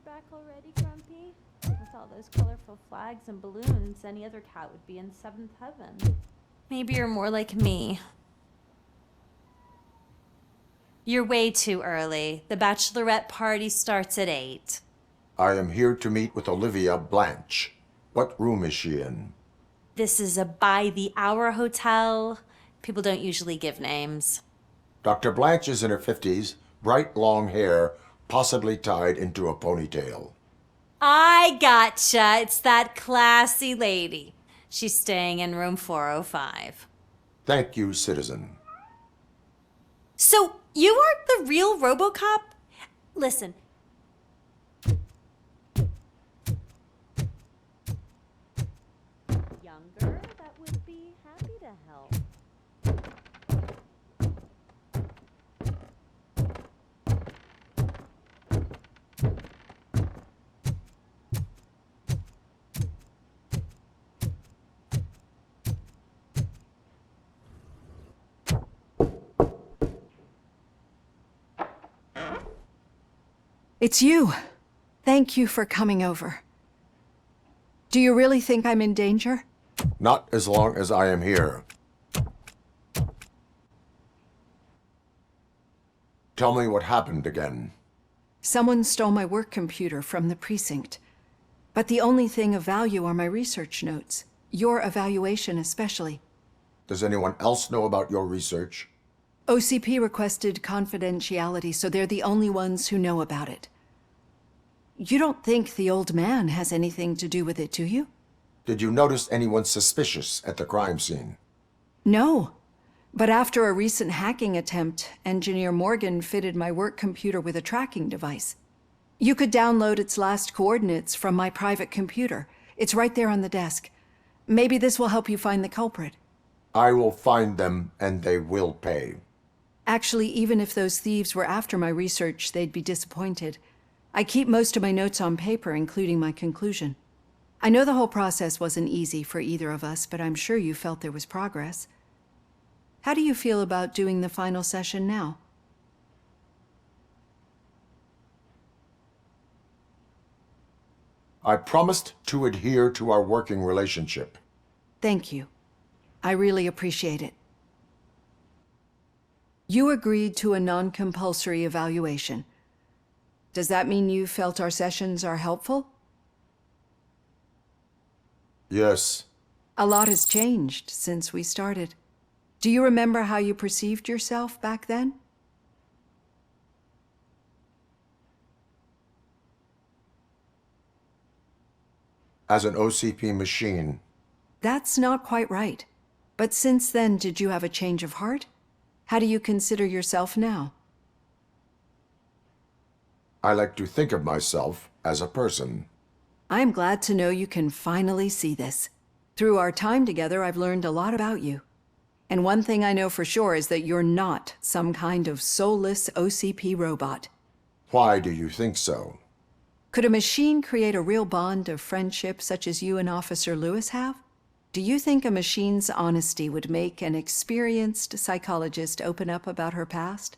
back already, Grumpy? With all those colorful flags and balloons, any other cat would be in seventh heaven. Maybe you're more like me. You're way too early. The bachelorette party starts at 8. I am here to meet with Olivia Blanche. What room is she in? This is a by-the-hour hotel. People don't usually give names. Dr. Blanche is in her 50s, bright long hair, possibly tied into a ponytail. I gotcha. It's that classy lady. She's staying in room 405. Thank you, citizen. So, you aren't the real RoboCop? Listen. Younger, that would be happy to help. It's you. Thank you for coming over. Do you really think I'm in danger? Not as long as I am here. Tell me what happened again. Someone stole my work computer from the precinct. But the only thing of value are my research notes. Your evaluation especially. Does anyone else know about your research? OCP requested confidentiality, so they're the only ones who know about it. You don't think the old man has anything to do with it, do you? Did you notice anyone suspicious at the crime scene? No. But after a recent hacking attempt, Engineer Morgan fitted my work computer with a tracking device. You could download its last coordinates from my private computer. It's right there on the desk. Maybe this will help you find the culprit. I will find them, and they will pay. Actually, even if those thieves were after my research, they'd be disappointed. I keep most of my notes on paper, including my conclusion. I know the whole process wasn't easy for either of us, but I'm sure you felt there was progress. How do you feel about doing the final session now? I promised to adhere to our working relationship. Thank you. I really appreciate it. You agreed to a non-compulsory evaluation. Does that mean you felt our sessions are helpful? Yes. A lot has changed since we started. Do you remember how you perceived yourself back then? As an OCP machine. That's not quite right. But since then, did you have a change of heart? How do you consider yourself now? I like to think of myself as a person. I'm glad to know you can finally see this. Through our time together, I've learned a lot about you. And one thing I know for sure is that you're not some kind of soulless OCP robot. Why do you think so? Could a machine create a real bond of friendship such as you and Officer Lewis have? Do you think a machine's honesty would make an experienced psychologist open up about her past?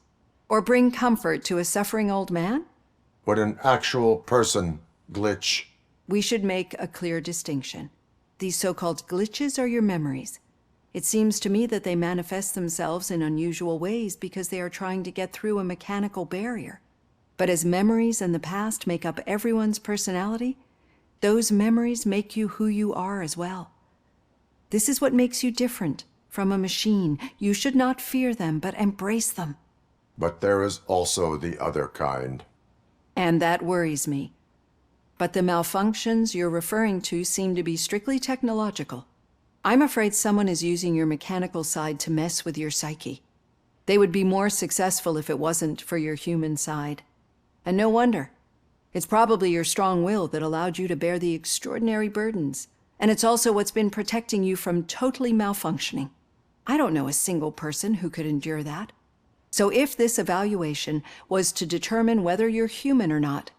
Or bring comfort to a suffering old man? Would an actual person glitch? We should make a clear distinction. These so-called glitches are your memories. It seems to me that they manifest themselves in unusual ways because they are trying to get through a mechanical barrier. But as memories and the past make up everyone's personality, those memories make you who you are as well. This is what makes you different from a machine. You should not fear them, but embrace them. But there is also the other kind. And that worries me. But the malfunctions you're referring to seem to be strictly technological. I'm afraid someone is using your mechanical side to mess with your psyche. They would be more successful if it wasn't for your human side. And no wonder. It's probably your strong will that allowed you to bear the extraordinary burdens. And it's also what's been protecting you from totally malfunctioning. I don't know a single person who could endure that. So if this evaluation was to determine whether you're human or not,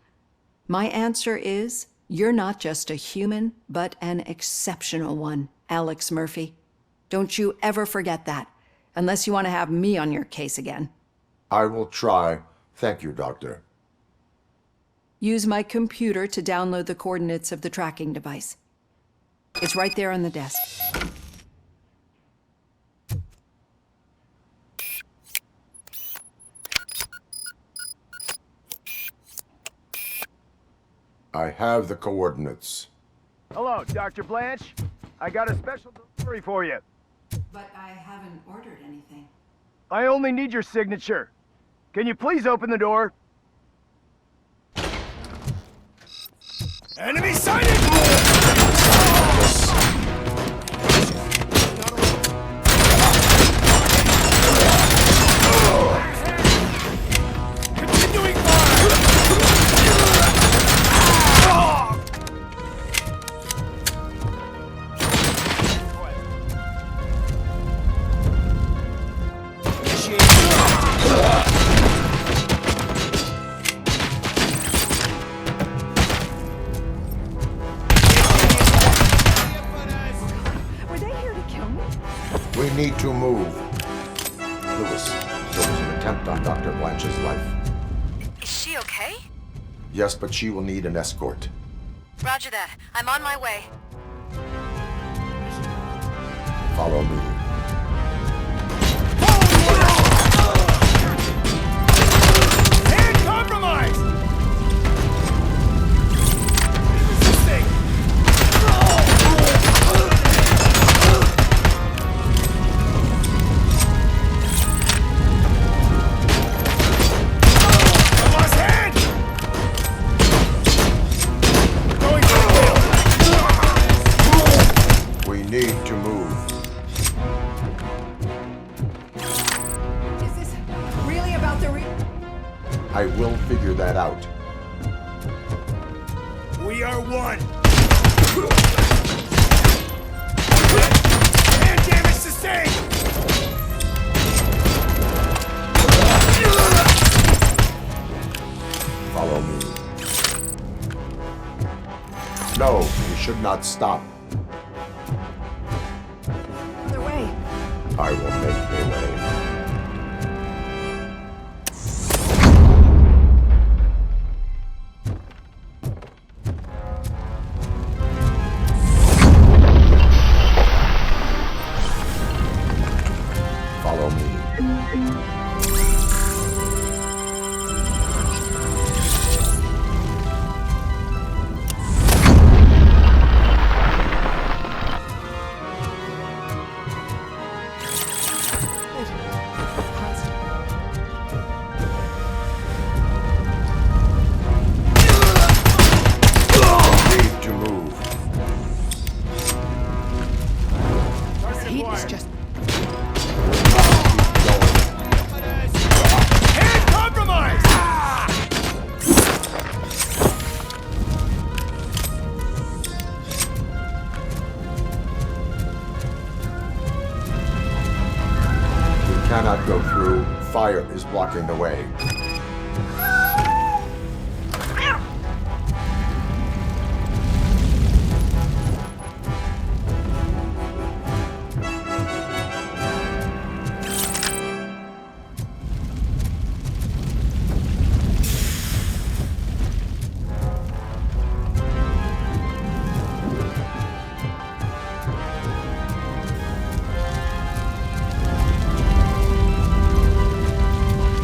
my answer is, you're not just a human, but an exceptional one, Alex Murphy. Don't you ever forget that, unless you want to have me on your case again. I will try. Thank you, Doctor. Use my computer to download the coordinates of the tracking device. It's right there on the desk. I have the coordinates. Hello, Dr. Blanche. I got a special delivery for you. But I haven't ordered anything. I only need your signature. Can you please open the door? Enemy sighted! Continuing Were they here to kill me? We need to move. Lewis, there was an attempt on Dr. Blanche's life. Is she okay? Yes, but she will need an escort. Roger that. I'm on my way. Follow me. hand compromised! Resisting! I lost hand! Going for We need to move. Is this really about the I will figure that out. We are one! Hand damage sustained! Follow me. No, you should not stop. other way? I will make a way. Follow me. Need to move. Heat is just... Hand compromised! We cannot go through. Fire is blocking the way.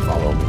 Follow me.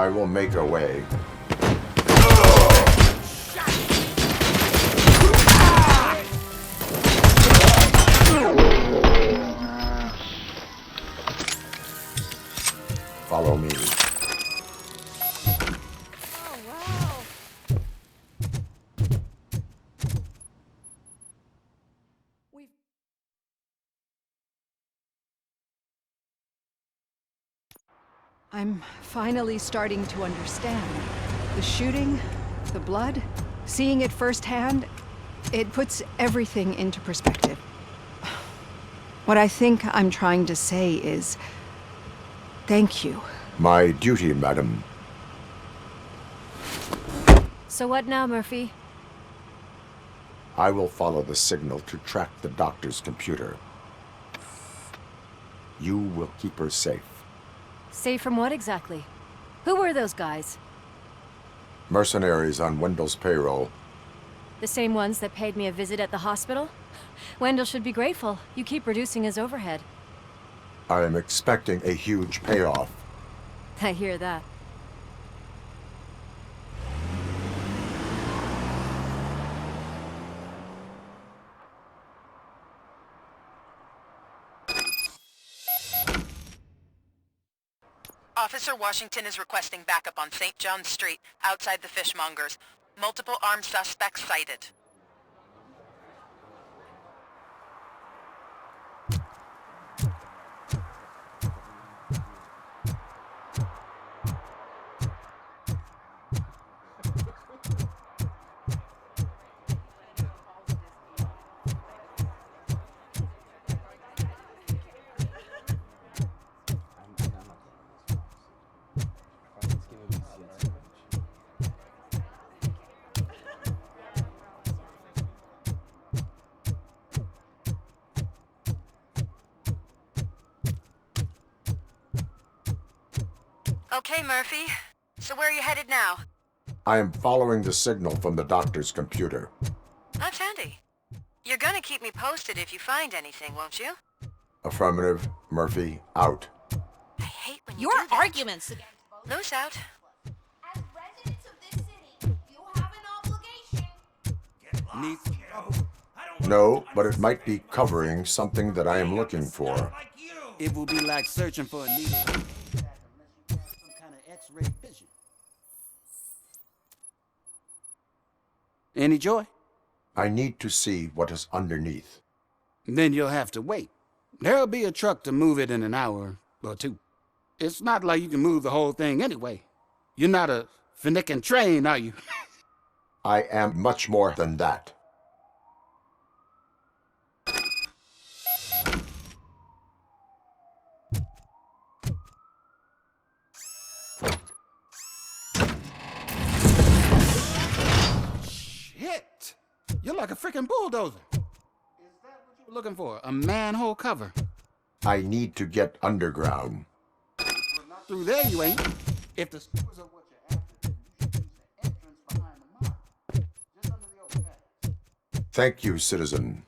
I will make a way. Follow me. Oh, wow. I'm finally starting to understand. The shooting, the blood, seeing it firsthand, it puts everything into perspective. What I think I'm trying to say is, thank you. My duty, madam. So what now, Murphy? I will follow the signal to track the doctor's computer. You will keep her safe. Safe from what exactly? Who were those guys? Mercenaries on Wendell's payroll. The same ones that paid me a visit at the hospital? Wendell should be grateful. You keep reducing his overhead. I am expecting a huge payoff. I hear that. Officer Washington is requesting backup on St. John's Street, outside the fishmongers. Multiple armed suspects sighted. Okay, Murphy. So where are you headed now? I am following the signal from the doctor's computer. That's handy. You're gonna keep me posted if you find anything, won't you? Affirmative. Murphy, out. I hate when you Your do that. arguments against both. Loose out. As residents of this city, you have an obligation. No, but it might be covering something that I am looking for. It will be like searching for a needle unless you have some kind of X-ray vision. Any joy? I need to see what is underneath. Then you'll have to wait. There'll be a truck to move it in an hour or two. It's not like you can move the whole thing anyway. You're not a finicking train, are you? I am much more than that. Shit! You're like a freaking bulldozer. Is that what you were looking for? A manhole cover? I need to get underground. Not through there, you ain't. If the sewers are what you're after, then you should use the entrance behind the mine. Just under the overpass. Thank you, citizen.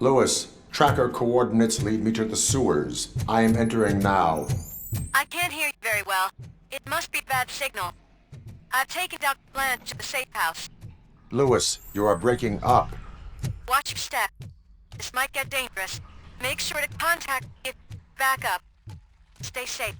Lewis, tracker coordinates lead me to the sewers. I am entering now. I can't hear you very well. It must be bad signal. I've taken Dr. Blanche to the safe house. Lewis, you are breaking up. Watch your step. This might get dangerous. Make sure to contact me if back up. Stay safe.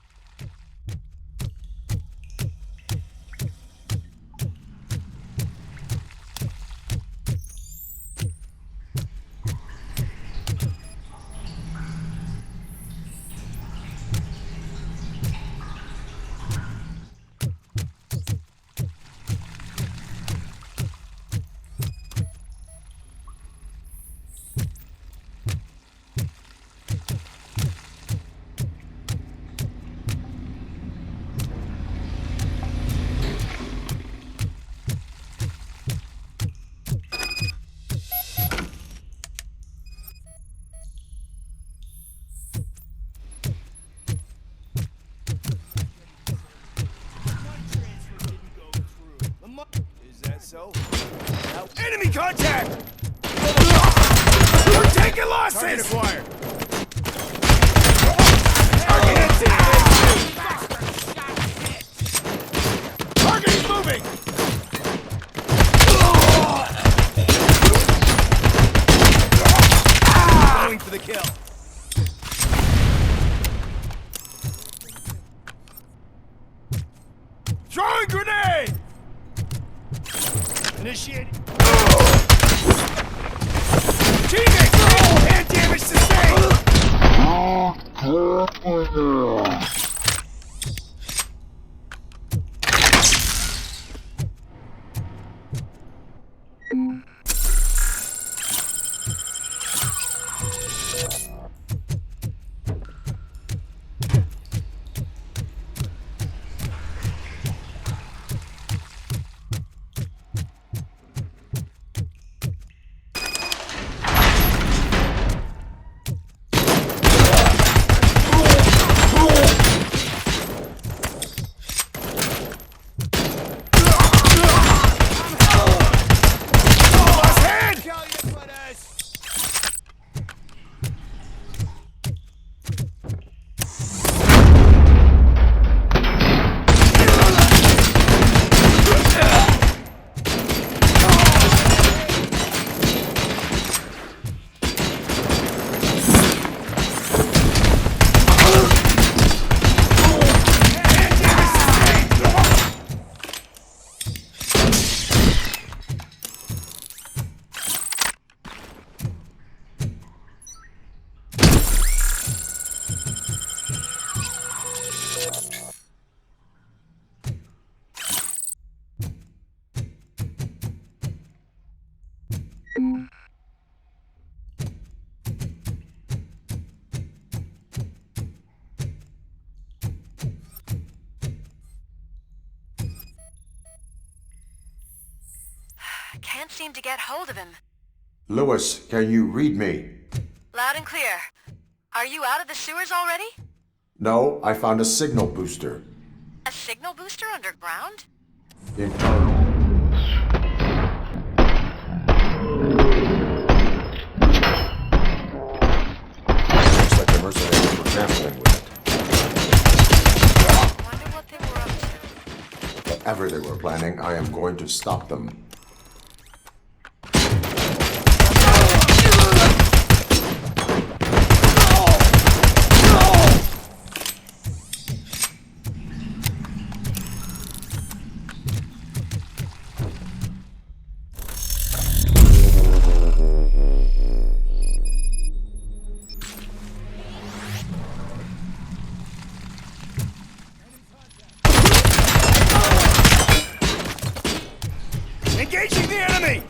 Is that so? Enemy contact! We're taking losses! Target acquired. Target is moving! Going for the kill. Throwing grenade! Initiate. Teammate! Hand damage sustained! Can't seem to get hold of him. Lewis, can you read me? Loud and clear. Are you out of the sewers already? No, I found a signal booster. A signal booster underground? Internal. Looks like the mercenaries were tampering with it. Wonder what they were up to. Whatever they were planning, I am going to stop them. Engaging the enemy!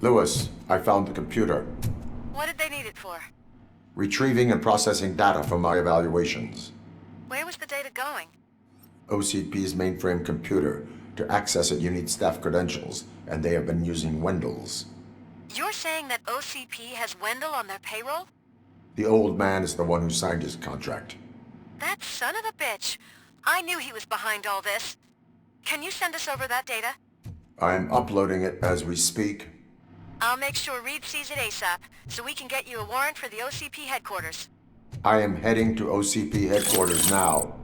Lewis, I found the computer. What did they need it for? Retrieving and processing data from my evaluations. Where was the data going? OCP's mainframe computer. To access it, you need staff credentials, and they have been using Wendell's. You're saying that OCP has Wendell on their payroll? The old man is the one who signed his contract. That son of a bitch. I knew he was behind all this. Can you send us over that data? I'm uploading it as we speak. I'll make sure Reed sees it ASAP, so we can get you a warrant for the OCP headquarters. I am heading to OCP headquarters now.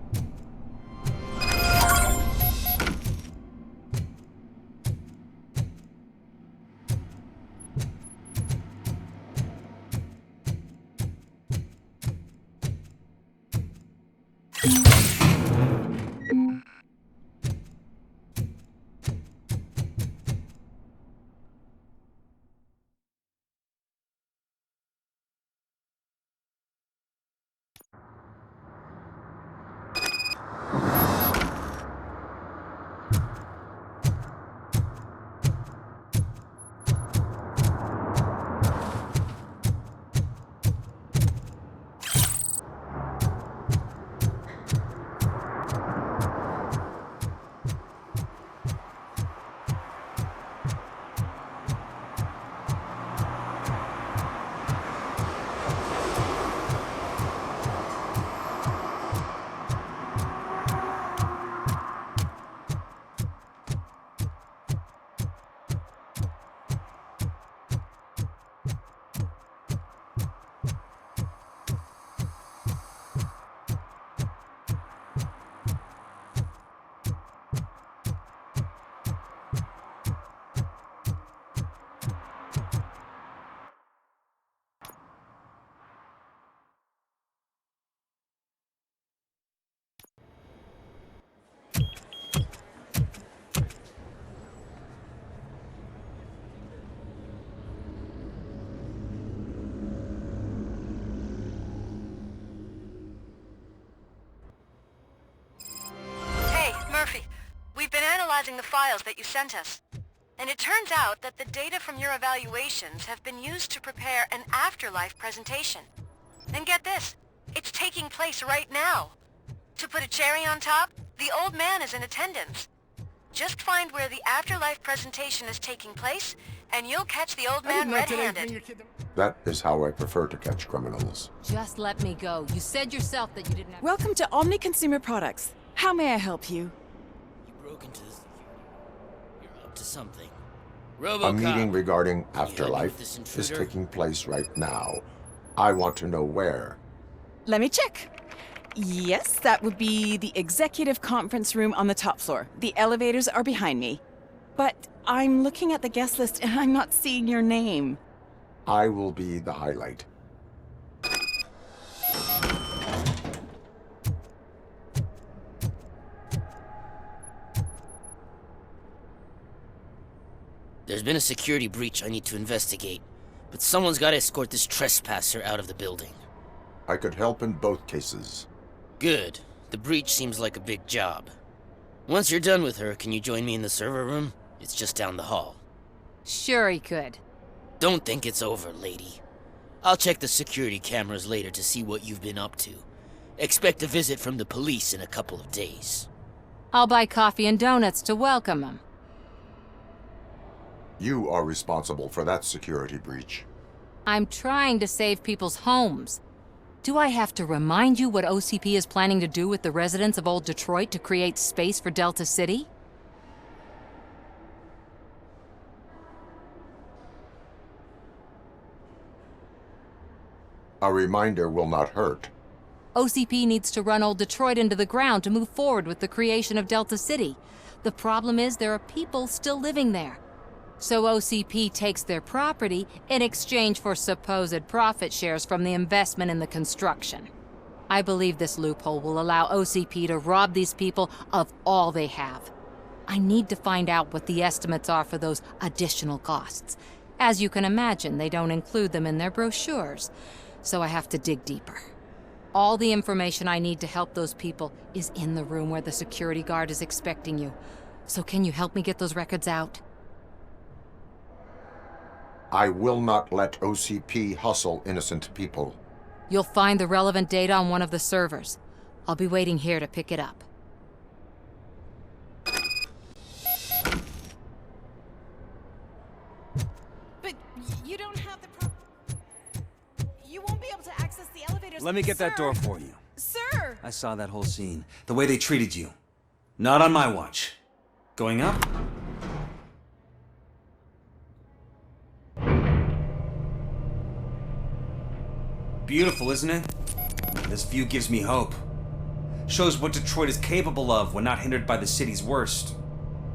We've been analyzing the files that you sent us. And it turns out that the data from your evaluations have been used to prepare an afterlife presentation. And get this, it's taking place right now. To put a cherry on top, the old man is in attendance. Just find where the afterlife presentation is taking place, and you'll catch the old man red-handed. That is how I prefer to catch criminals. Just let me go. You said yourself that you didn't have... Welcome to Omni Consumer Products. How may I help you? You broke into this... You're up to something. A RoboCop. meeting regarding Can you help me with afterlife this is intruder? taking place right now. I want to know where. Let me check. Yes, that would be the executive conference room on the top floor. The elevators are behind me. But I'm looking at the guest list and I'm not seeing your name. I will be the highlight. There's been a security breach I need to investigate, but someone's got to escort this trespasser out of the building. I could help in both cases. Good. The breach seems like a big job. Once you're done with her, can you join me in the server room? It's just down the hall. Sure he could. Don't think it's over, lady. I'll check the security cameras later to see what you've been up to. Expect a visit from the police in a couple of days. I'll buy coffee and donuts to welcome him. You are responsible for that security breach. I'm trying to save people's homes. Do I have to remind you what OCP is planning to do with the residents of Old Detroit to create space for Delta City? A reminder will not hurt. OCP needs to run Old Detroit into the ground to move forward with the creation of Delta City. The problem is there are people still living there. So OCP takes their property in exchange for supposed profit shares from the investment in the construction. I believe this loophole will allow OCP to rob these people of all they have. I need to find out what the estimates are for those additional costs. As you can imagine, they don't include them in their brochures, so I have to dig deeper. All the information I need to help those people is in the room where the security guard is expecting you. So can you help me get those records out? I will not let OCP hustle innocent people. You'll find the relevant data on one of the servers. I'll be waiting here to pick it up. But you don't have the You won't be able to access the elevators. Let me get that door for you. Sir! I saw that whole scene. The way they treated you. Not on my watch. Going up? Beautiful, isn't it? This view gives me hope. Shows what Detroit is capable of when not hindered by the city's worst.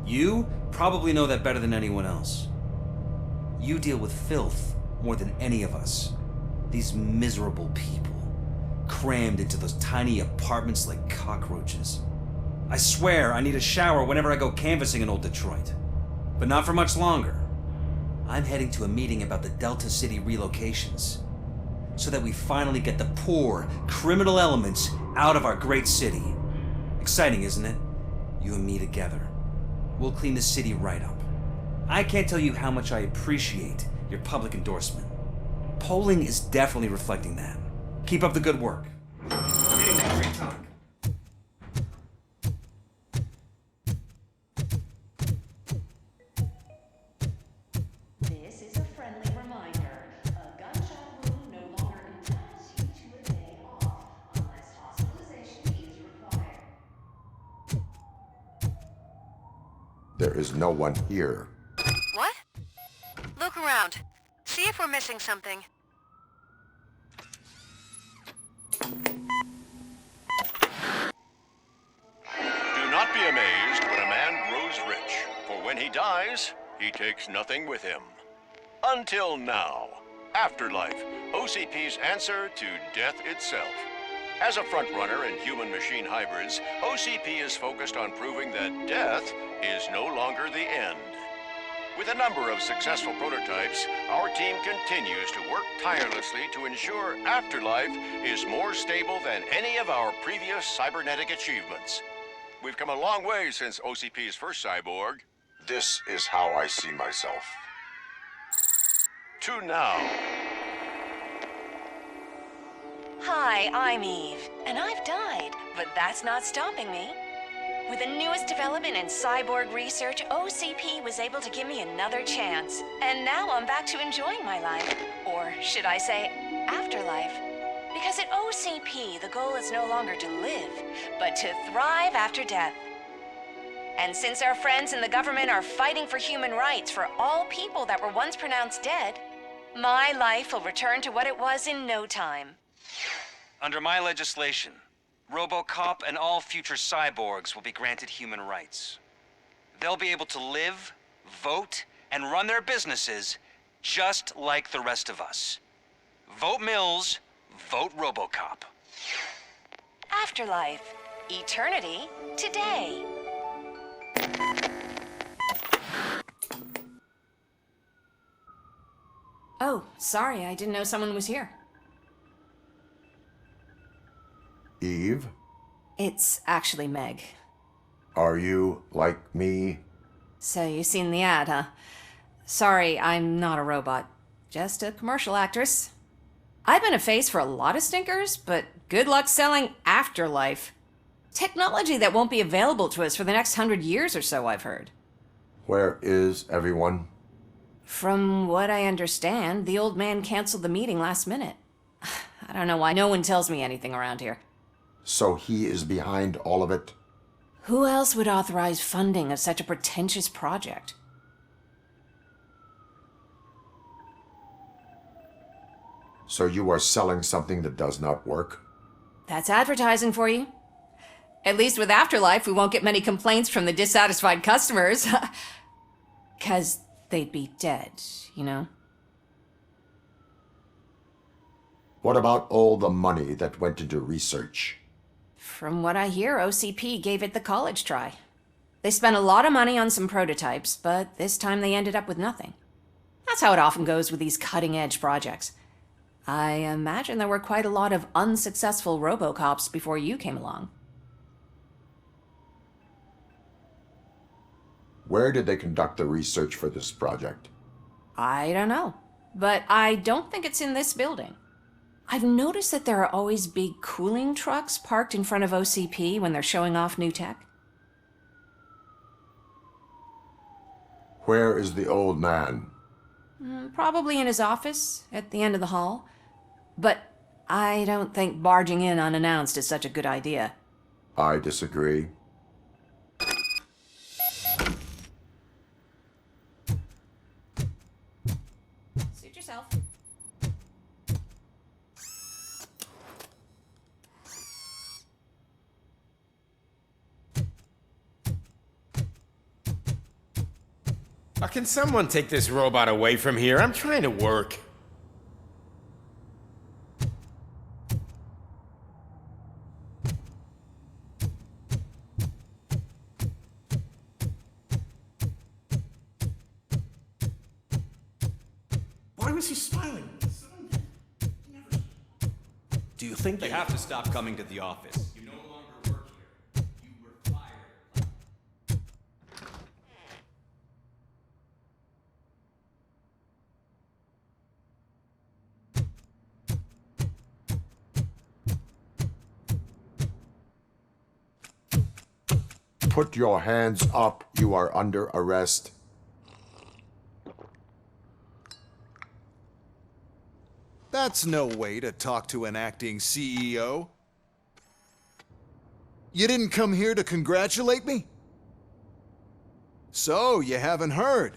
You probably know that better than anyone else. You deal with filth more than any of us. These miserable people, crammed into those tiny apartments like cockroaches. I swear I need a shower whenever I go canvassing in old Detroit. But not for much longer. I'm heading to a meeting about the Delta City relocations, so that we finally get the poor, criminal elements out of our great city. Exciting, isn't it? You and me together. We'll clean the city right up. I can't tell you how much I appreciate your public endorsement. Polling is definitely reflecting that. Keep up the good work. Meeting next great talk. This is a friendly reminder. A gunshot wound no longer entitles you to a day off unless hospitalization is required. There is no one here. What? Look around. See if we're missing something. Do not be amazed when a man grows rich, for when he dies, he takes nothing with him. Until now. Afterlife, OCP's answer to death itself. As a frontrunner in human-machine hybrids, OCP is focused on proving that death is no longer the end. With a number of successful prototypes, our team continues to work tirelessly to ensure Afterlife is more stable than any of our previous cybernetic achievements. We've come a long way since OCP's first cyborg. This is how I see myself. To now. Hi, I'm Eve, and I've died, but that's not stopping me. With the newest development in cyborg research, OCP was able to give me another chance. And now I'm back to enjoying my life. Or should I say, afterlife. Because at OCP, the goal is no longer to live, but to thrive after death. And since our friends in the government are fighting for human rights for all people that were once pronounced dead, my life will return to what it was in no time. Under my legislation, RoboCop and all future cyborgs will be granted human rights. They'll be able to live, vote, and run their businesses just like the rest of us. Vote Mills, vote RoboCop. Afterlife. Eternity. Today. Oh, sorry, I didn't know someone was here. Eve, It's actually Meg. are you like me? So you've seen the ad, huh? Sorry, I'm not a robot. Just a commercial actress. I've been a face for a lot of stinkers, but good luck selling Afterlife. Technology that won't be available to us for the next 100 years or so, I've heard. Where is everyone? From what I understand, the old man canceled the meeting last minute. I don't know why no one tells me anything around here. So he is behind all of it? Who else would authorize funding of such a pretentious project? So you are selling something that does not work? That's advertising for you. At least with Afterlife, we won't get many complaints from the dissatisfied customers. 'Cause they'd be dead, you know? What about all the money that went into research? From what I hear, OCP gave it the college try. They spent a lot of money on some prototypes, but this time they ended up with nothing. That's how it often goes with these cutting-edge projects. I imagine there were quite a lot of unsuccessful RoboCops before you came along. Where did they conduct the research for this project? I don't know. but I don't think it's in this building. I've noticed that there are always big cooling trucks parked in front of OCP when they're showing off new tech. Where is the old man? Probably in his office, at the end of the hall. But I don't think barging in unannounced is such a good idea. I disagree. Suit yourself. Can someone take this robot away from here? I'm trying to work. Why was he smiling? Do you think You have to stop coming to the office. You no longer work here. You were fired. Put your hands up. You are under arrest. That's no way to talk to an acting CEO. You didn't come here to congratulate me? So, you haven't heard.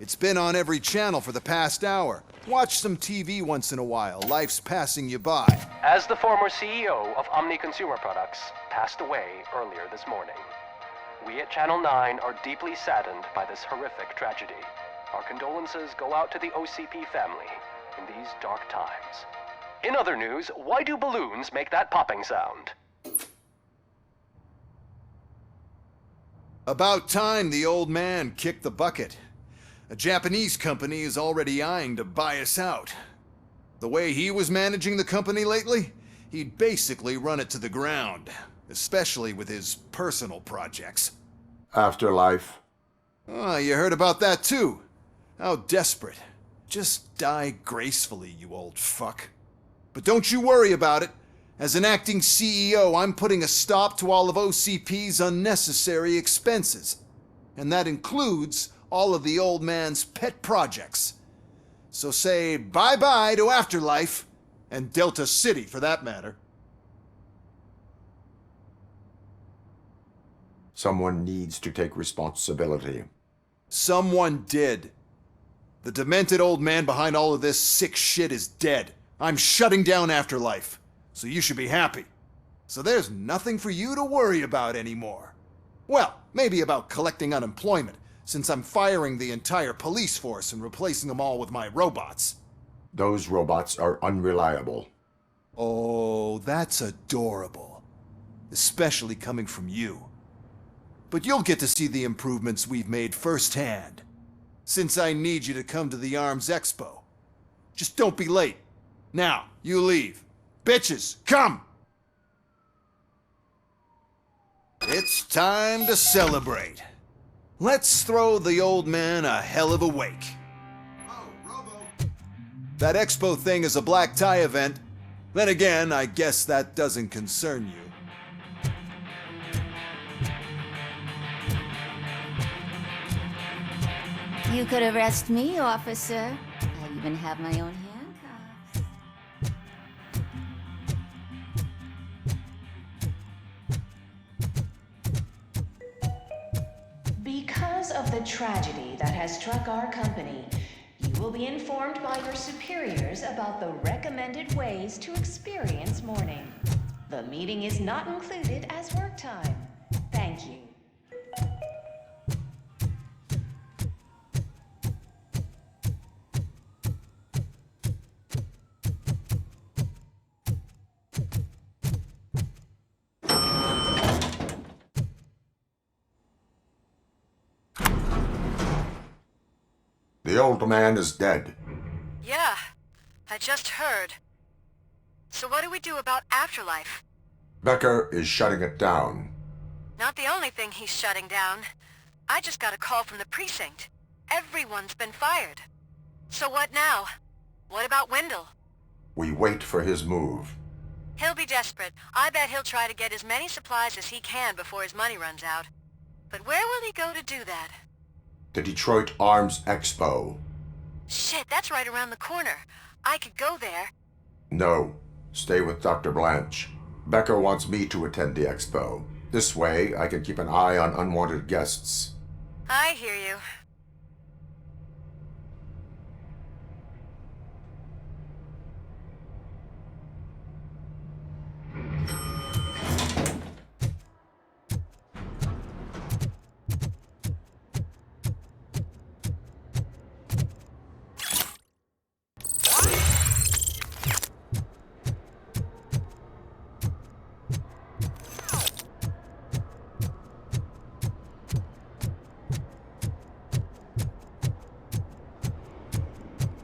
It's been on every channel for the past hour. Watch some TV once in a while. Life's passing you by. As the former CEO of Omni Consumer Products passed away earlier this morning, we at Channel 9 are deeply saddened by this horrific tragedy. Our condolences go out to the OCP family in these dark times. In other news, why do balloons make that popping sound? About time the old man kicked the bucket. A Japanese company is already eyeing to buy us out. The way he was managing the company lately, he'd basically run it to the ground, especially with his personal projects. Afterlife. Oh, you heard about that too. How desperate. Just die gracefully, you old fuck. But don't you worry about it. As an acting CEO, I'm putting a stop to all of OCP's unnecessary expenses. And that includes all of the old man's pet projects. So say bye-bye to Afterlife, and Delta City for that matter. Someone needs to take responsibility. Someone did. The demented old man behind all of this sick shit is dead. I'm shutting down Afterlife, so you should be happy. So there's nothing for you to worry about anymore. Well, maybe about collecting unemployment, since I'm firing the entire police force and replacing them all with my robots. Those robots are unreliable. Oh, that's adorable. Especially coming from you. But you'll get to see the improvements we've made firsthand. Since I need you to come to the Arms Expo. Just don't be late. Now, you leave. Bitches, come! It's time to celebrate. Let's throw the old man a hell of a wake. Oh, Robo. That expo thing is a black tie event. Then again, I guess that doesn't concern you. You could arrest me, officer. I even have my own handcuffs. Because of the tragedy that has struck our company, you will be informed by your superiors about the recommended ways to experience mourning. The meeting is not included as work time. Thank you. The old man is dead. Yeah, I just heard. So what do we do about Afterlife? Becker is shutting it down. Not the only thing he's shutting down. I just got a call from the precinct. Everyone's been fired. So what now? What about Wendell? We wait for his move. He'll be desperate. I bet he'll try to get as many supplies as he can before his money runs out. But where will he go to do that? The Detroit Arms Expo. Shit, that's right around the corner. I could go there. No, stay with Dr. Blanche. Becker wants me to attend the expo. This way, I can keep an eye on unwanted guests. I hear you.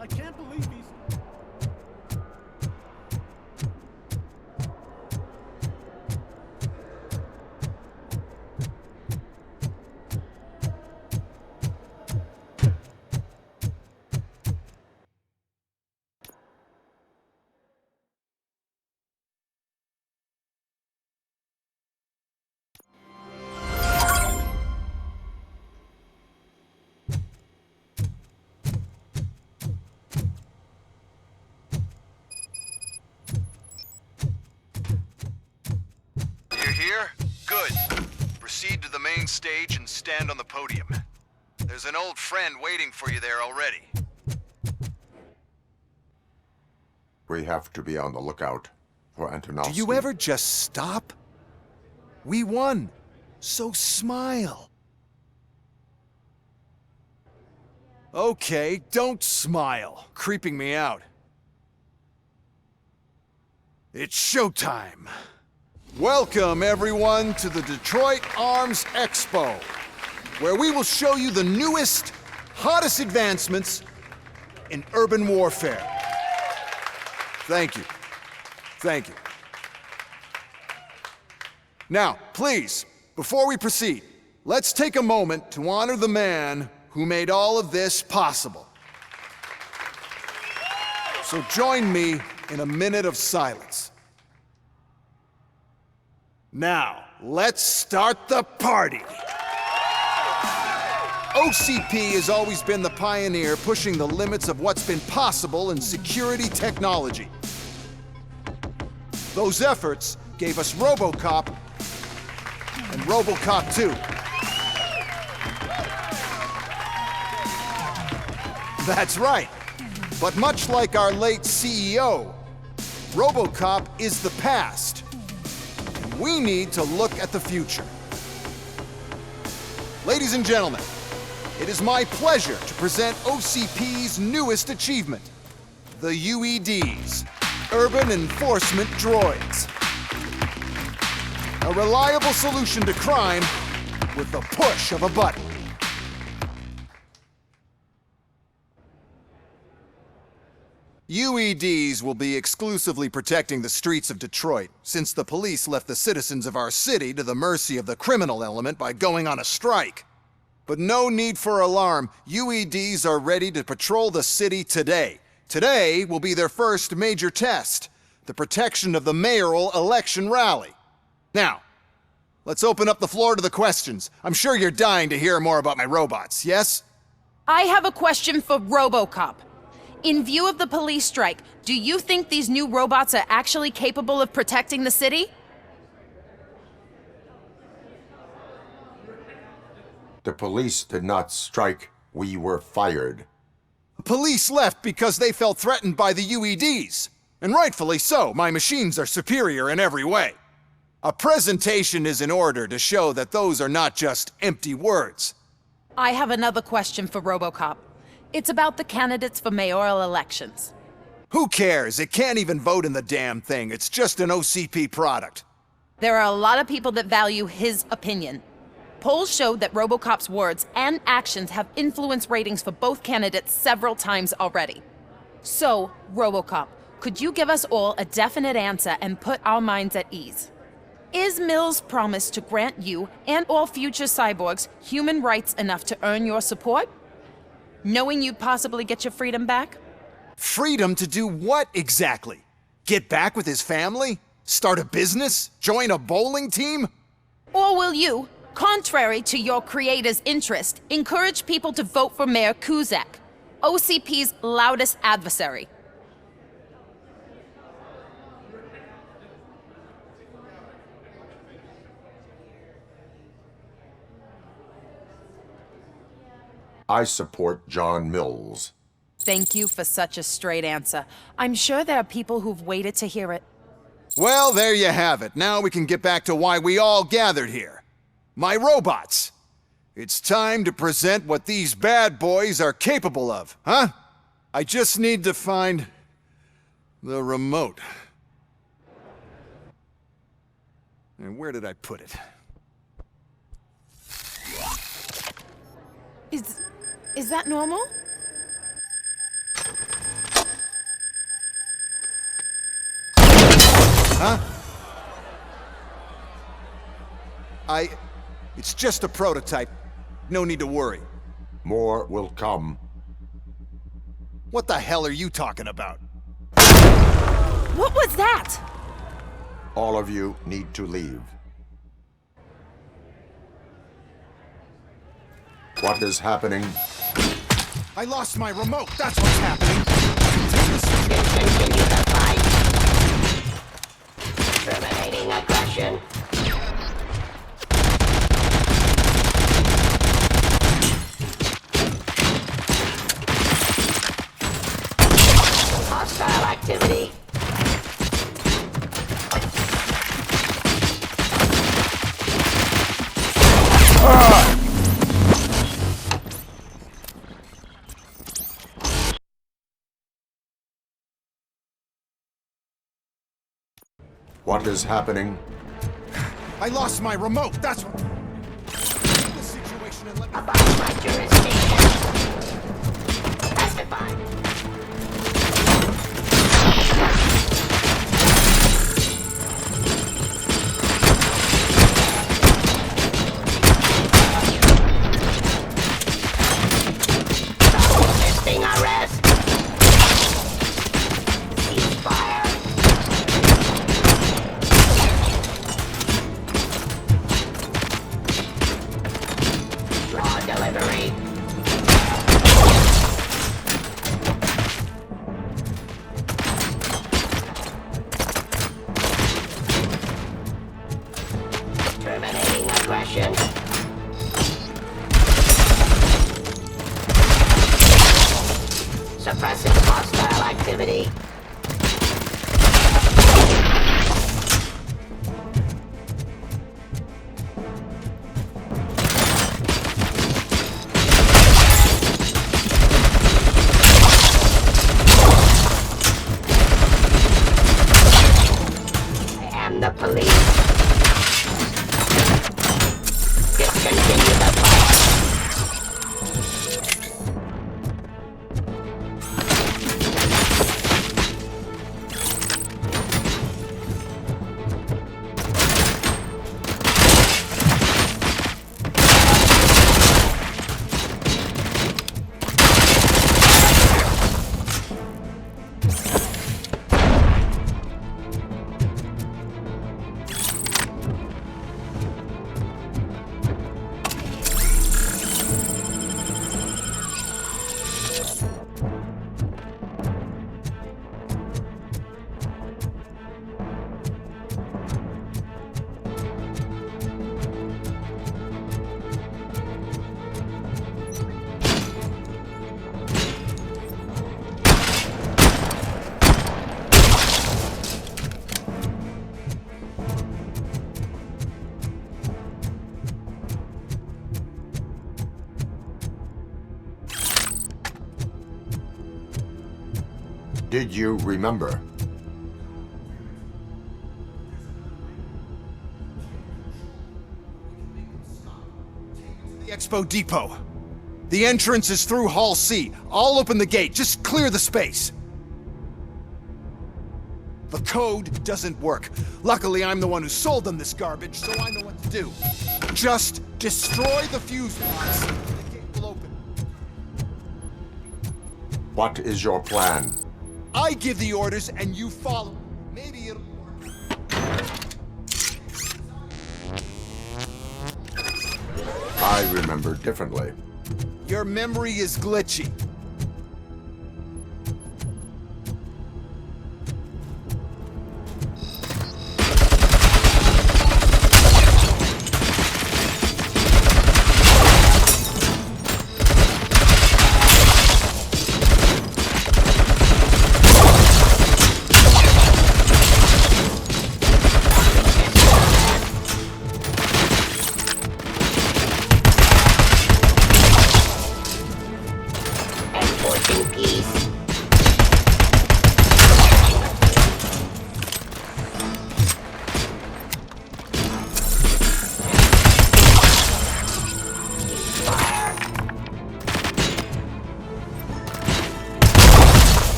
I can't believe he's... You're here? Good. Proceed to the main stage and stand on the podium. There's an old friend waiting for you there already. We have to be on the lookout for Antonovsky. Do you ever just stop? We won. So smile. Okay, don't smile. Creeping me out. It's showtime. Welcome, everyone, to the Detroit Arms Expo, where we will show you the newest, hottest advancements in urban warfare. Thank you. Thank you. Now, please, before we proceed, let's take a moment to honor the man who made all of this possible. So join me in a minute of silence. Now, let's start the party! OCP has always been the pioneer pushing the limits of what's been possible in security technology. Those efforts gave us RoboCop and RoboCop 2. That's right. But much like our late CEO, RoboCop is the past. We need to look at the future. Ladies and gentlemen, it is my pleasure to present OCP's newest achievement, the UEDs, Urban Enforcement Droids. A reliable solution to crime with the push of a button. UEDs will be exclusively protecting the streets of Detroit, since the police left the citizens of our city to the mercy of the criminal element by going on a strike. But no need for alarm. UEDs are ready to patrol the city today. Today will be their first major test, the protection of the mayoral election rally. Now, let's open up the floor to the questions. I'm sure you're dying to hear more about my robots, yes? I have a question for RoboCop. In view of the police strike, do you think these new robots are actually capable of protecting the city? The police did not strike. We were fired. Police left because they felt threatened by the UEDs. And rightfully so. My machines are superior in every way. A presentation is in order to show that those are not just empty words. I have another question for RoboCop. It's about the candidates for mayoral elections. Who cares? It can't even vote in the damn thing. It's just an OCP product. There are a lot of people that value his opinion. Polls showed that RoboCop's words and actions have influenced ratings for both candidates several times already. So, RoboCop, could you give us all a definite answer and put our minds at ease? Is Mills' promise to grant you and all future cyborgs human rights enough to earn your support? Knowing you'd possibly get your freedom back? Freedom to do what exactly? Get back with his family? Start a business? Join a bowling team? Or will you, contrary to your creator's interest, encourage people to vote for Mayor Kuzak, OCP's loudest adversary? I support John Mills. Thank you for such a straight answer. I'm sure there are people who've waited to hear it. Well, there you have it. Now we can get back to why we all gathered here. My robots. It's time to present what these bad boys are capable of, huh? I just need to find the remote. And where did I put it? Is that normal? Huh? It's just a prototype. No need to worry. More will come. What the hell are you talking about? What was that? All of you need to leave. What is happening? I lost my remote. That's what's happening. Discontinue the fight. Terminating aggression. Hostile activity. What is happening? I lost my remote. That's what. The situation and let me. Abide my jurisdiction. Testify. Resisting arrest. Ceasefire. Raw delivery. Terminating aggression. Suppressing hostile activity. I am the police. Discontinue the fight. Did you remember? The Expo Depot. The entrance is through Hall C. I'll open the gate. Just clear the space. The code doesn't work. Luckily, I'm the one who sold them this garbage, so I know what to do. Just destroy the fuse box. The gate will open. What is your plan? I give the orders and you follow. Maybe it'll work. I remember differently. Your memory is glitchy.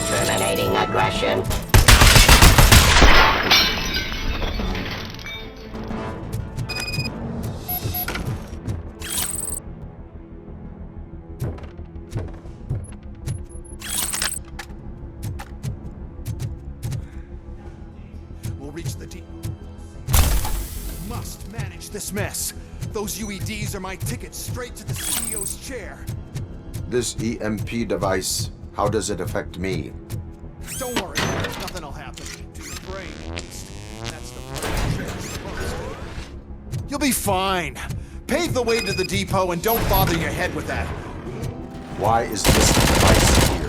Terminating aggression. We'll reach the deep. Must manage this mess. Those UEDs are my ticket straight to the CEO's chair. This EMP device, how does it affect me? Don't worry, nothing will happen. To your brain, at least. That's the part that cherish the most. You'll be fine. Pave the way to the depot and don't bother your head with that. Why is this device here?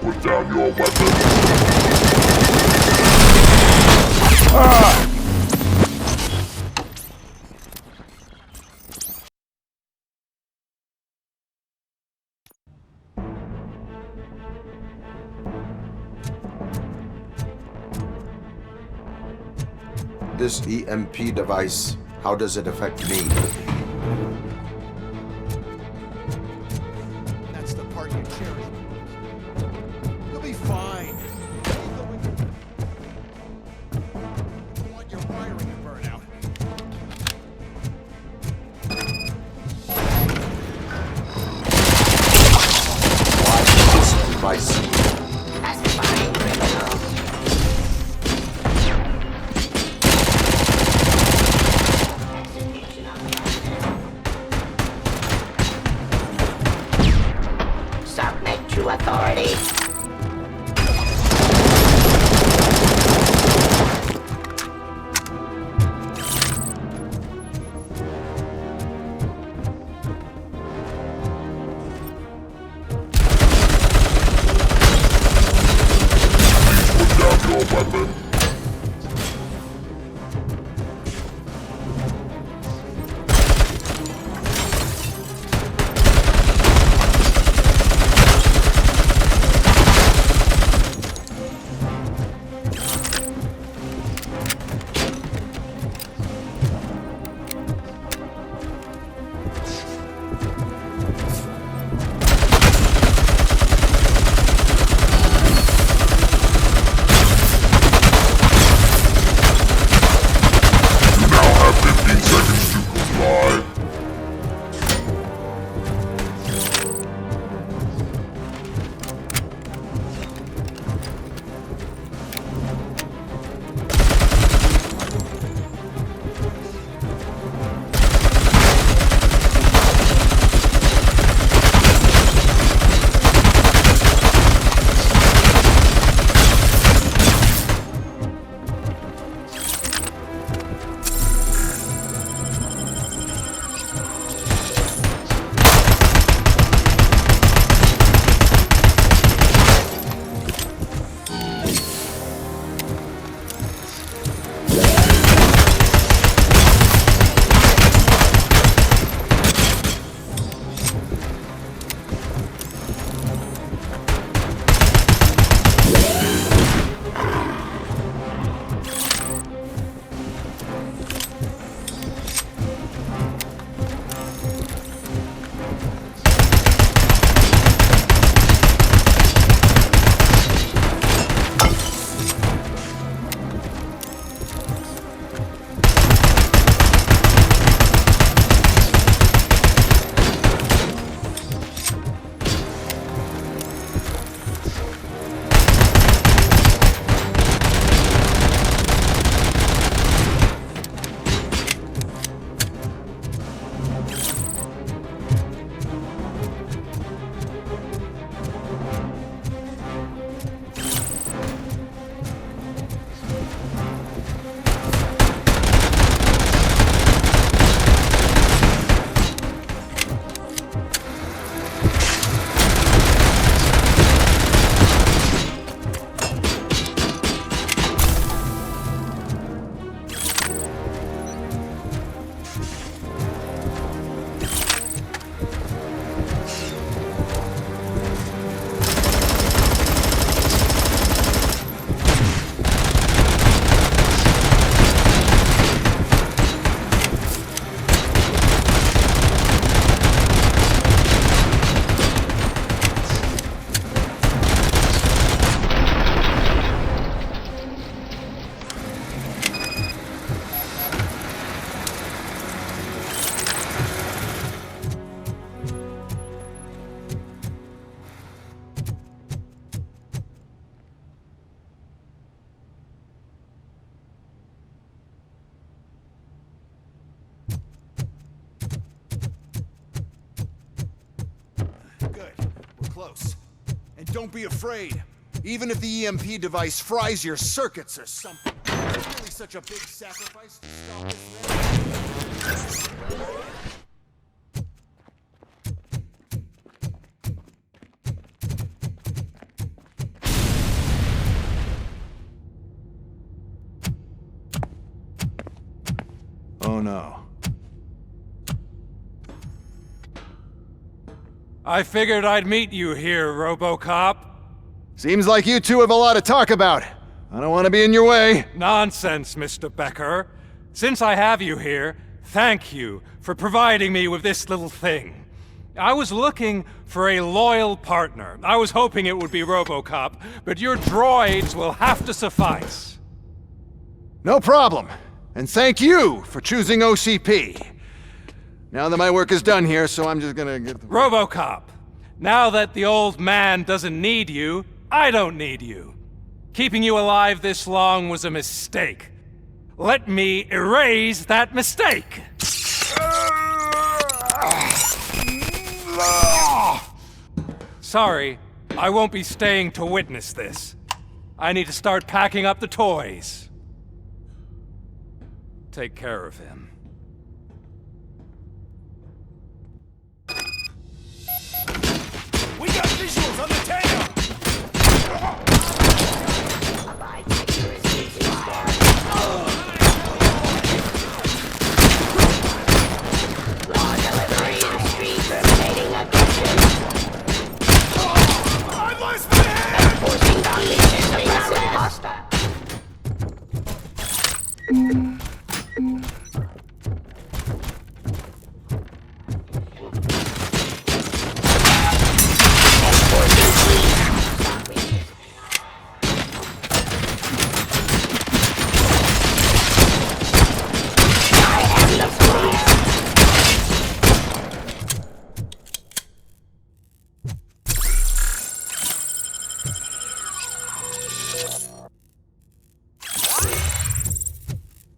Put down your weapon. This EMP device, how does it affect me? That's the part you cherish. You'll be fine. You want your wiring to burn out. Why is this device here? Classifying criminals. You'll close. And don't be afraid. Even if the EMP device fries your circuits or something. It's really such a big sacrifice to stop this man. Oh no. I figured I'd meet you here, RoboCop. Seems like you two have a lot to talk about. I don't want to be in your way. Nonsense, Mr. Becker. Since I have you here, thank you for providing me with this little thing. I was looking for a loyal partner. I was hoping it would be RoboCop, but your droids will have to suffice. No problem. And thank you for choosing OCP. Now that my work is done here, so I'm just gonna get... RoboCop, now that the old man doesn't need you, I don't need you. Keeping you alive this long was a mistake. Let me erase that mistake! Sorry, I won't be staying to witness this. I need to start packing up the toys. Take care of him. We got visuals on the Teyon! I've lost my hand! Forcing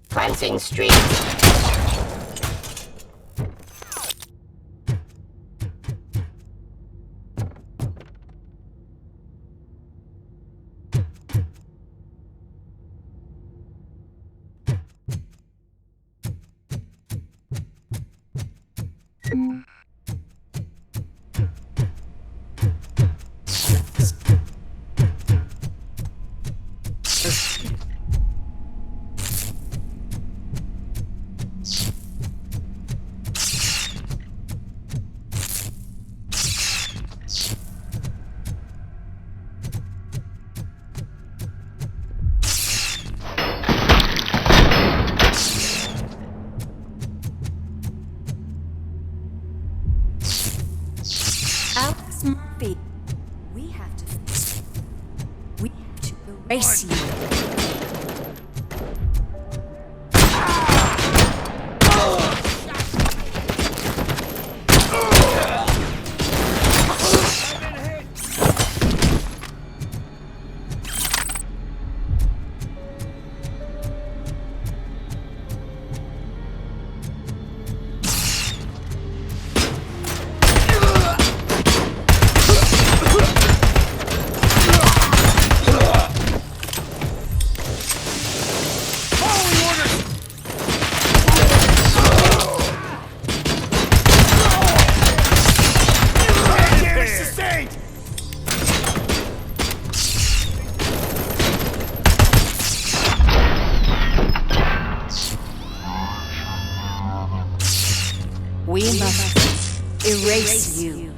Cleansing street. Alex Murphy, we have to erase you. We must erase you.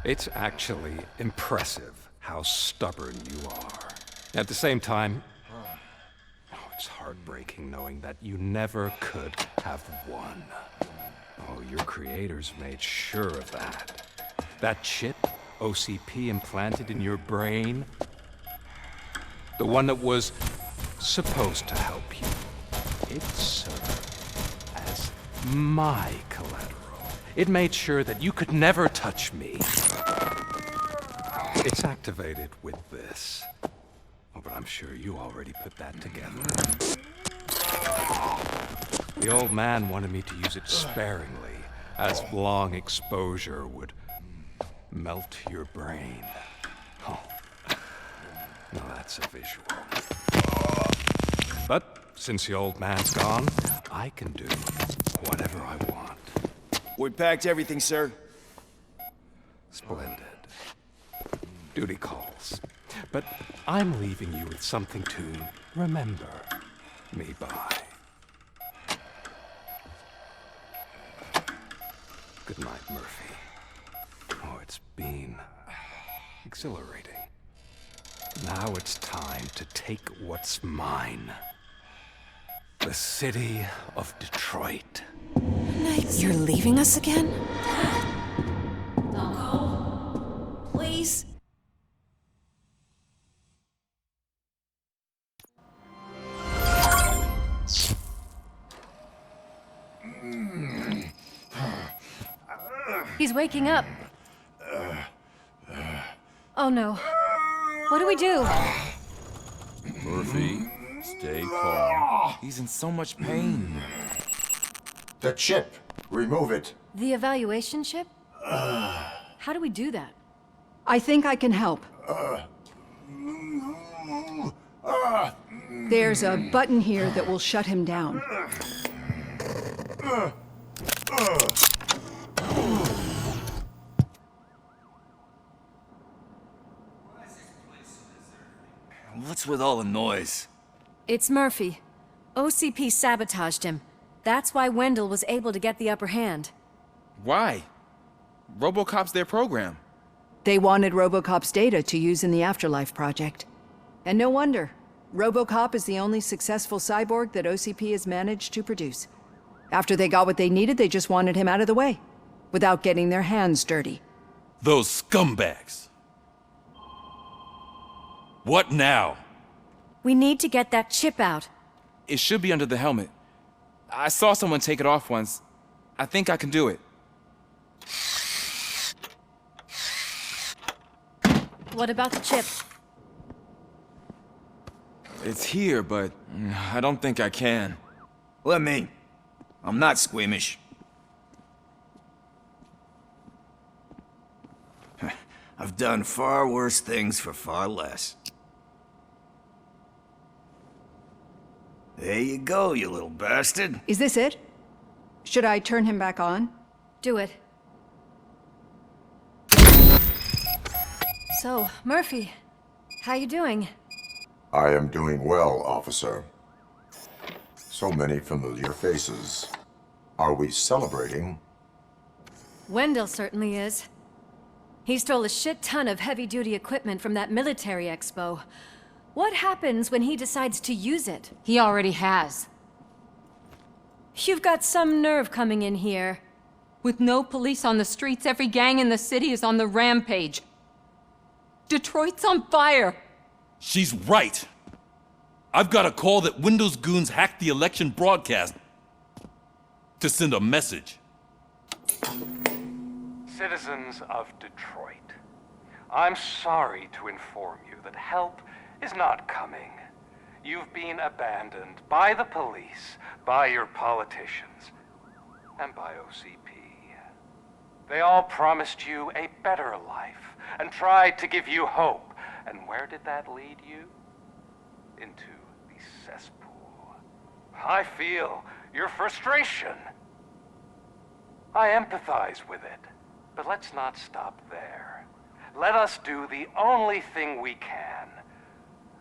It's actually impressive how stubborn you are. At the same time, it's heartbreaking knowing that you never could have won. Oh, your creators made sure of that. That chip OCP implanted in your brain, the one that was supposed to help you, it served as my collateral. It made sure that you could never touch me. It's activated with this. Oh, but I'm sure you already put that together. The old man wanted me to use it sparingly, as long exposure would melt your brain. Oh, now that's a visual. But since the old man's gone, I can do whatever I want. We packed everything, sir. Splendid. Duty calls. But I'm leaving you with something to remember me by. Good night, Murphy. Oh, it's been exhilarating. Now it's time to take what's mine. The city of Detroit. You're leaving us again? Don't go. Please. He's waking up. Oh no. What do we do? Murphy, stay calm. He's in so much pain. The chip. Remove it. The evaluation chip? How do we do that? I think I can help. There's a button here that will shut him down. What's with all the noise? It's Murphy. OCP sabotaged him. That's why Wendell was able to get the upper hand. Why? RoboCop's their program. They wanted RoboCop's data to use in the Afterlife project. And no wonder. RoboCop is the only successful cyborg that OCP has managed to produce. After they got what they needed, they just wanted him out of the way, without getting their hands dirty. Those scumbags. What now? We need to get that chip out. It should be under the helmet. I saw someone take it off once. I think I can do it. What about the chip? It's here, but I don't think I can. Let me. I'm not squeamish. I've done far worse things for far less. There you go, you little bastard. Is this it? Should I turn him back on? Do it. So, Murphy, how you doing? I am doing well, officer. So many familiar faces. Are we celebrating? Wendell certainly is. He stole a shit ton of heavy-duty equipment from that military expo. What happens when he decides to use it? He already has. You've got some nerve coming in here. With no police on the streets, every gang in the city is on the rampage. Detroit's on fire! She's right! I've got a call that Windows goons hacked the election broadcast to send a message. Citizens of Detroit, I'm sorry to inform you that help is not coming. You've been abandoned by the police, by your politicians, and by OCP. They all promised you a better life and tried to give you hope. And where did that lead you? Into the cesspool. I feel your frustration. I empathize with it. But let's not stop there. Let us do the only thing we can.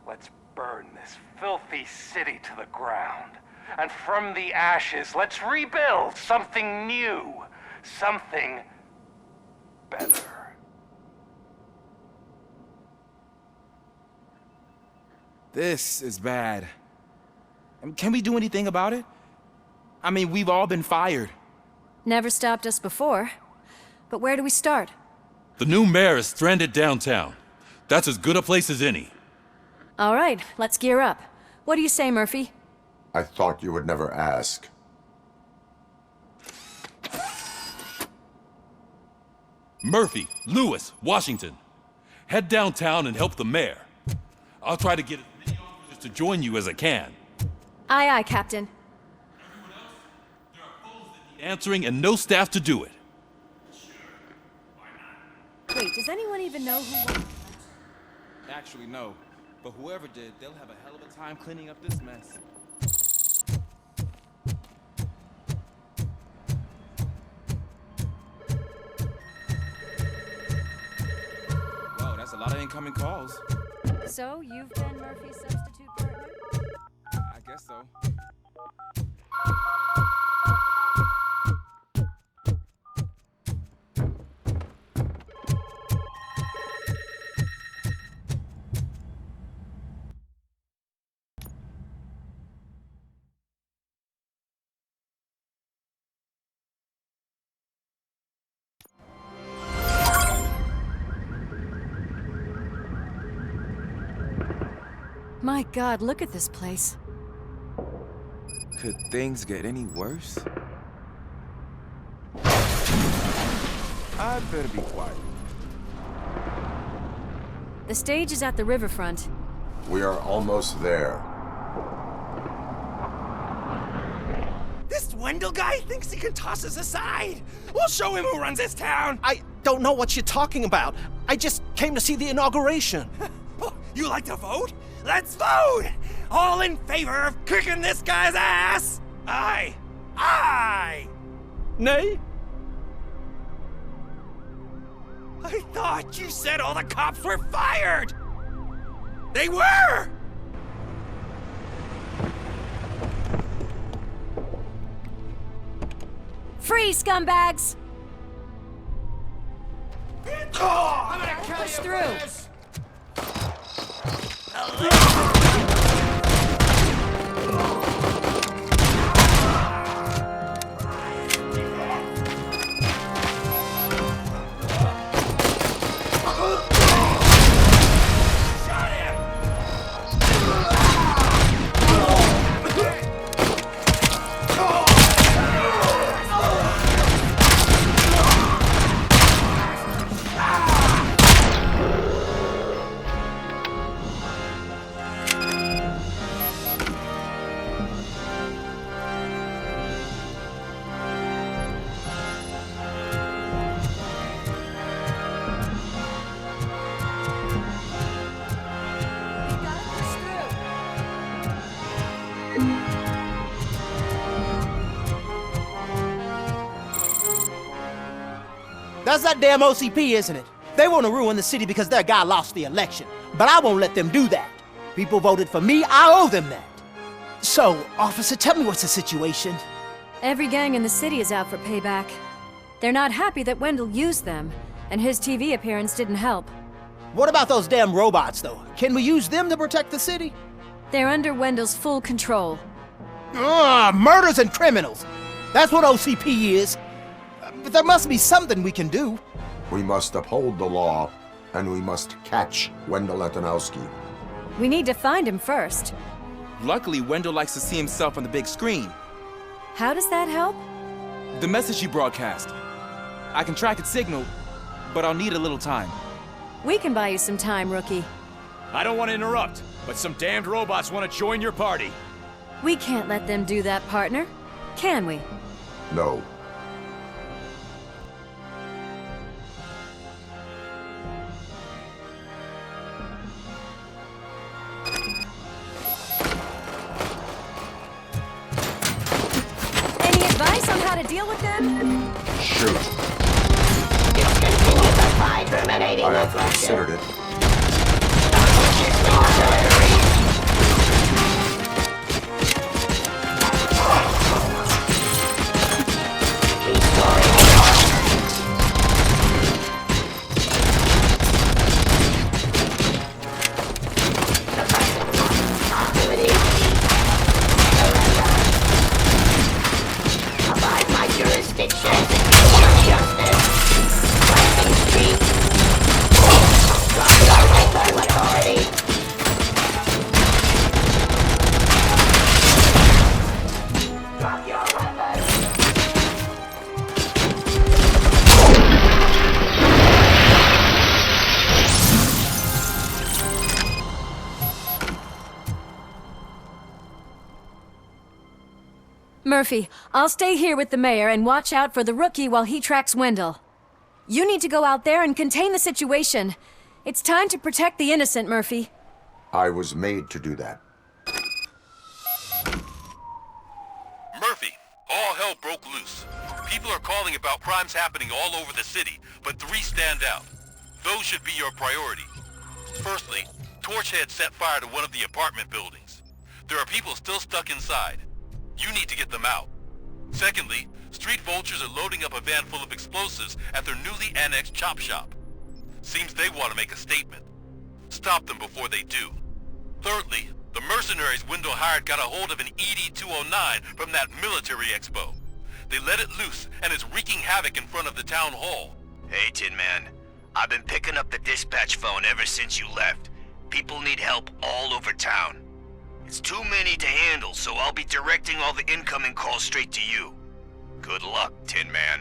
Let's burn this filthy city to the ground. And from the ashes, let's rebuild something new. Something better. This is bad. Can we do anything about it? I mean, we've all been fired. Never stopped us before. But where do we start? The new mayor is stranded downtown. That's as good a place as any. All right, let's gear up. What do you say, Murphy? I thought you would never ask. Murphy, Lewis, Washington. Head downtown and help the mayor. I'll try to get it. to join you as I can. Aye, aye, Captain. Answering and no staff to do it. Wait, does anyone even know who... Actually, no. But whoever did, they'll have a hell of a time cleaning up this mess. Whoa, that's a lot of incoming calls. So, you've been Murphy's substitute partner? I guess so. My God, look at this place. Could things get any worse? I'd better be quiet. The stage is at the riverfront. We are almost there. This Wendell guy thinks he can toss us aside. We'll show him who runs this town. I don't know what you're talking about. I just came to see the inauguration. You like to vote? Let's vote! All in favor of kicking this guy's ass? Aye. Aye! Nay? I thought you said all the cops were fired! They were! Free, scumbags! Oh, I'm gonna kill Push you through. for this. That's that damn OCP, isn't it? They want to ruin the city because their guy lost the election. But I won't let them do that. People voted for me, I owe them that. So, officer, tell me what's the situation. Every gang in the city is out for payback. They're not happy that Wendell used them, and his TV appearance didn't help. What about those damn robots, though? Can we use them to protect the city? They're under Wendell's full control. Murders and criminals. That's what OCP is. But there must be something we can do. We must uphold the law, and we must catch Wendell Antonowski. We need to find him first. Luckily, Wendell likes to see himself on the big screen. How does that help? The message you broadcast. I can track its signal, but I'll need a little time. We can buy you some time, rookie. I don't want to interrupt, but some damned robots want to join your party. We can't let them do that, partner. Can we? No. Any advice on how to deal with them? Shoot. I have considered it. Murphy, I'll stay here with the mayor and watch out for the rookie while he tracks Wendell. You need to go out there and contain the situation. It's time to protect the innocent, Murphy. I was made to do that. Murphy, all hell broke loose. People are calling about crimes happening all over the city, but 3 stand out. Those should be your priority. Firstly, Torchhead set fire to one of the apartment buildings. There are people still stuck inside. You need to get them out. Secondly, street vultures are loading up a van full of explosives at their newly annexed chop shop. Seems they want to make a statement. Stop them before they do. Thirdly, the mercenaries Wendell hired got a hold of an ED-209 from that military expo. They let it loose, and it's wreaking havoc in front of the town hall. Hey, Tin Man. I've been picking up the dispatch phone ever since you left. People need help all over town. It's too many to handle, so I'll be directing all the incoming calls straight to you. Good luck, Tin Man.